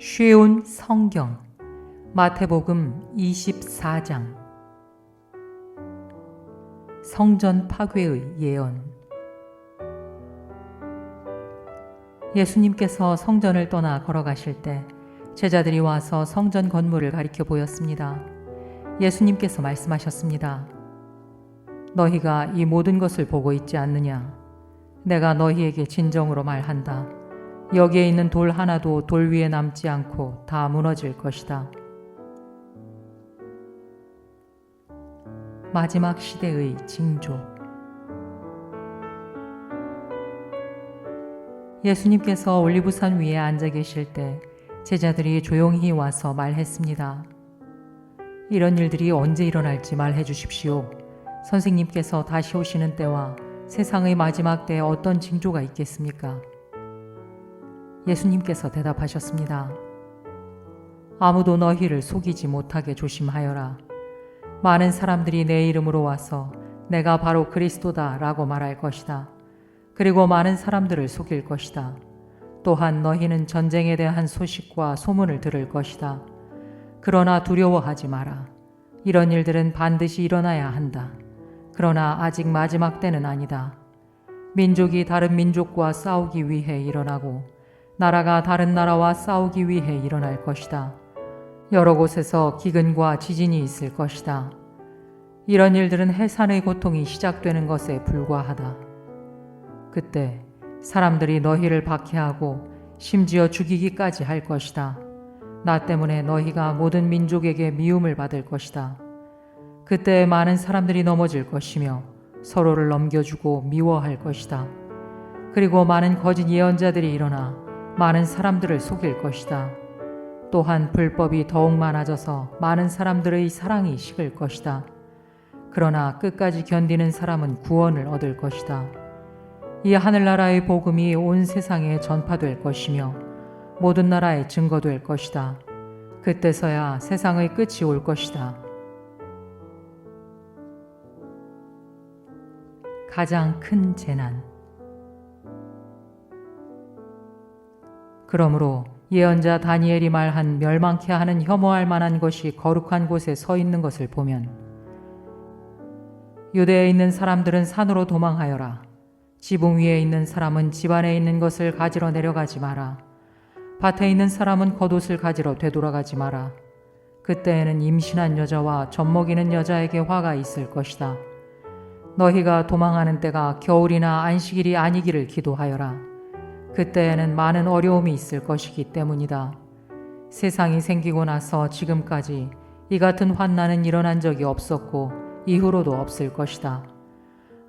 쉬운 성경 마태복음 24장 성전 파괴의 예언. 예수님께서 성전을 떠나 걸어가실 때 제자들이 와서 성전 건물을 가리켜 보였습니다. 예수님께서 말씀하셨습니다. 너희가 이 모든 것을 보고 있지 않느냐? 내가 너희에게 진정으로 말한다. 여기에 있는 돌 하나도 돌 위에 남지 않고 다 무너질 것이다. 마지막 시대의 징조. 예수님께서 올리브산 위에 앉아 계실 때 제자들이 조용히 와서 말했습니다. 이런 일들이 언제 일어날지 말해 주십시오. 선생님께서 다시 오시는 때와 세상의 마지막 때에 어떤 징조가 있겠습니까? 예수님께서 대답하셨습니다. 아무도 너희를 속이지 못하게 조심하여라. 많은 사람들이 내 이름으로 와서 내가 바로 그리스도다 라고 말할 것이다. 그리고 많은 사람들을 속일 것이다. 또한 너희는 전쟁에 대한 소식과 소문을 들을 것이다. 그러나 두려워하지 마라. 이런 일들은 반드시 일어나야 한다. 그러나 아직 마지막 때는 아니다. 민족이 다른 민족과 싸우기 위해 일어나고 나라가 다른 나라와 싸우기 위해 일어날 것이다. 여러 곳에서 기근과 지진이 있을 것이다. 이런 일들은 해산의 고통이 시작되는 것에 불과하다. 그때 사람들이 너희를 박해하고 심지어 죽이기까지 할 것이다. 나 때문에 너희가 모든 민족에게 미움을 받을 것이다. 그때 많은 사람들이 넘어질 것이며 서로를 넘겨주고 미워할 것이다. 그리고 많은 거짓 예언자들이 일어나 많은 사람들을 속일 것이다. 또한 불법이 더욱 많아져서 많은 사람들의 사랑이 식을 것이다. 그러나 끝까지 견디는 사람은 구원을 얻을 것이다. 이 하늘나라의 복음이 온 세상에 전파될 것이며 모든 나라에 증거될 것이다. 그때서야 세상의 끝이 올 것이다. 가장 큰 재난. 그러므로 예언자 다니엘이 말한 멸망케 하는 혐오할 만한 것이 거룩한 곳에 서 있는 것을 보면 유대에 있는 사람들은 산으로 도망하여라. 지붕 위에 있는 사람은 집 안에 있는 것을 가지러 내려가지 마라. 밭에 있는 사람은 겉옷을 가지러 되돌아가지 마라. 그때에는 임신한 여자와 젖먹이는 여자에게 화가 있을 것이다. 너희가 도망하는 때가 겨울이나 안식일이 아니기를 기도하여라. 그때에는 많은 어려움이 있을 것이기 때문이다. 세상이 생기고 나서 지금까지 이 같은 환난은 일어난 적이 없었고 이후로도 없을 것이다.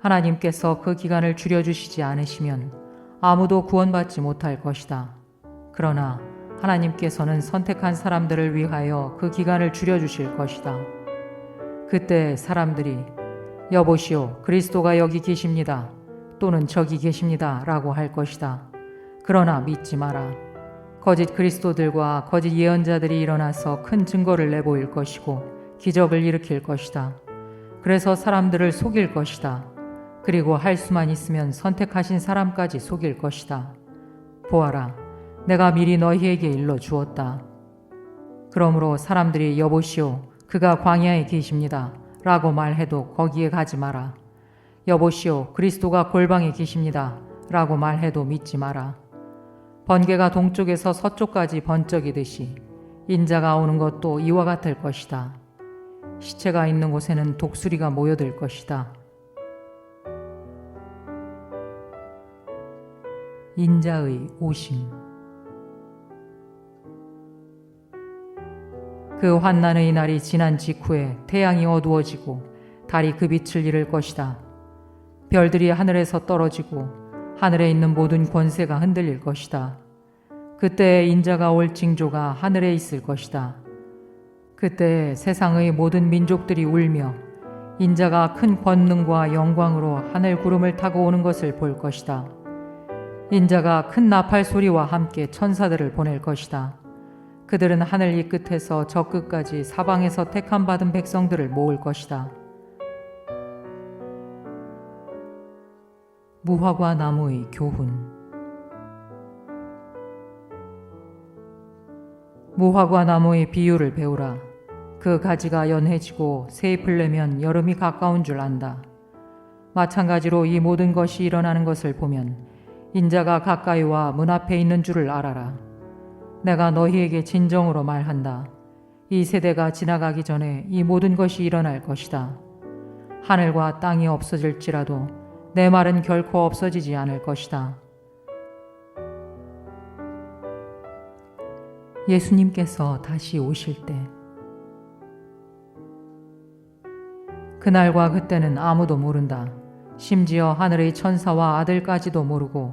하나님께서 그 기간을 줄여주시지 않으시면 아무도 구원받지 못할 것이다. 그러나 하나님께서는 선택한 사람들을 위하여 그 기간을 줄여주실 것이다. 그때 사람들이 여보시오, 그리스도가 여기 계십니다. 또는 저기 계십니다. 라고 할 것이다. 그러나 믿지 마라. 거짓 그리스도들과 거짓 예언자들이 일어나서 큰 증거를 내보일 것이고 기적을 일으킬 것이다. 그래서 사람들을 속일 것이다. 그리고 할 수만 있으면 선택하신 사람까지 속일 것이다. 보아라, 내가 미리 너희에게 일러 주었다. 그러므로 사람들이 여보시오, 그가 광야에 계십니다. 라고 말해도 거기에 가지 마라. 여보시오, 그리스도가 골방에 계십니다. 라고 말해도 믿지 마라. 번개가 동쪽에서 서쪽까지 번쩍이듯이 인자가 오는 것도 이와 같을 것이다. 시체가 있는 곳에는 독수리가 모여들 것이다. 인자의 오심. 그 환난의 날이 지난 직후에 태양이 어두워지고 달이 그 빛을 잃을 것이다. 별들이 하늘에서 떨어지고 하늘에 있는 모든 권세가 흔들릴 것이다. 그때 인자가 올 징조가 하늘에 있을 것이다. 그때 세상의 모든 민족들이 울며 인자가 큰 권능과 영광으로 하늘 구름을 타고 오는 것을 볼 것이다. 인자가 큰 나팔 소리와 함께 천사들을 보낼 것이다. 그들은 하늘 이 끝에서 저 끝까지 사방에서 택함 받은 백성들을 모을 것이다. 무화과 나무의 교훈. 무화과 나무의 비유를 배우라. 그 가지가 연해지고 새잎을 내면 여름이 가까운 줄 안다. 마찬가지로 이 모든 것이 일어나는 것을 보면 인자가 가까이 와 문 앞에 있는 줄을 알아라. 내가 너희에게 진정으로 말한다. 이 세대가 지나가기 전에 이 모든 것이 일어날 것이다. 하늘과 땅이 없어질지라도 내 말은 결코 없어지지 않을 것이다. 예수님께서 다시 오실 때, 그날과 그때는 아무도 모른다. 심지어 하늘의 천사와 아들까지도 모르고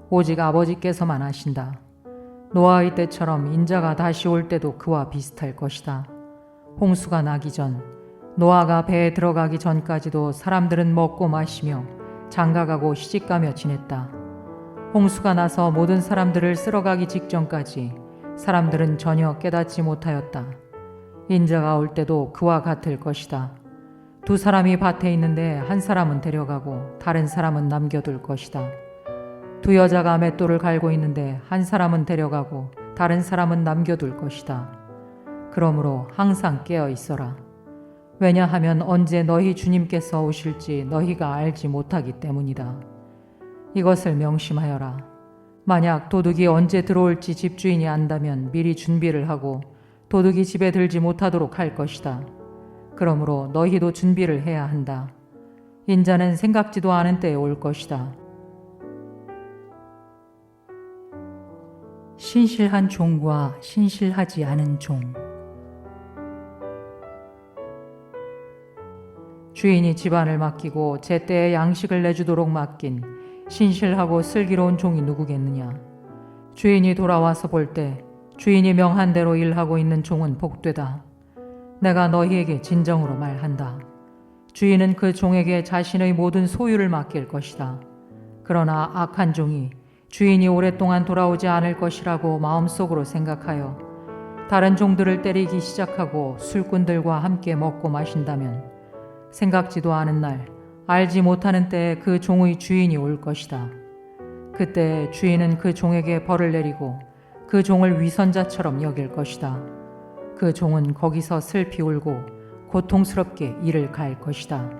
오직 아버지께서만 아신다. 노아의 때처럼 인자가 다시 올 때도 그와 비슷할 것이다. 홍수가 나기 전, 노아가 배에 들어가기 전까지도 사람들은 먹고 마시며 장가가고 시집가며 지냈다. 홍수가 나서 모든 사람들을 쓸어가기 직전까지 사람들은 전혀 깨닫지 못하였다. 인자가 올 때도 그와 같을 것이다. 두 사람이 밭에 있는데 한 사람은 데려가고 다른 사람은 남겨둘 것이다. 두 여자가 맷돌을 갈고 있는데 한 사람은 데려가고 다른 사람은 남겨둘 것이다. 그러므로 항상 깨어 있어라. 왜냐하면 언제 너희 주님께서 오실지 너희가 알지 못하기 때문이다. 이것을 명심하여라. 만약 도둑이 언제 들어올지 집주인이 안다면 미리 준비를 하고 도둑이 집에 들지 못하도록 할 것이다. 그러므로 너희도 준비를 해야 한다. 인자는 생각지도 않은 때에 올 것이다. 신실한 종과 신실하지 않은 종. 주인이 집안을 맡기고 제때에 양식을 내주도록 맡긴 신실하고 슬기로운 종이 누구겠느냐. 주인이 돌아와서 볼 때 주인이 명한 대로 일하고 있는 종은 복되다. 내가 너희에게 진정으로 말한다. 주인은 그 종에게 자신의 모든 소유를 맡길 것이다. 그러나 악한 종이 주인이 오랫동안 돌아오지 않을 것이라고 마음속으로 생각하여 다른 종들을 때리기 시작하고 술꾼들과 함께 먹고 마신다면 생각지도 않은 날, 알지 못하는 때에 그 종의 주인이 올 것이다. 그때 주인은 그 종에게 벌을 내리고 그 종을 위선자처럼 여길 것이다. 그 종은 거기서 슬피 울고 고통스럽게 이를 갈 것이다.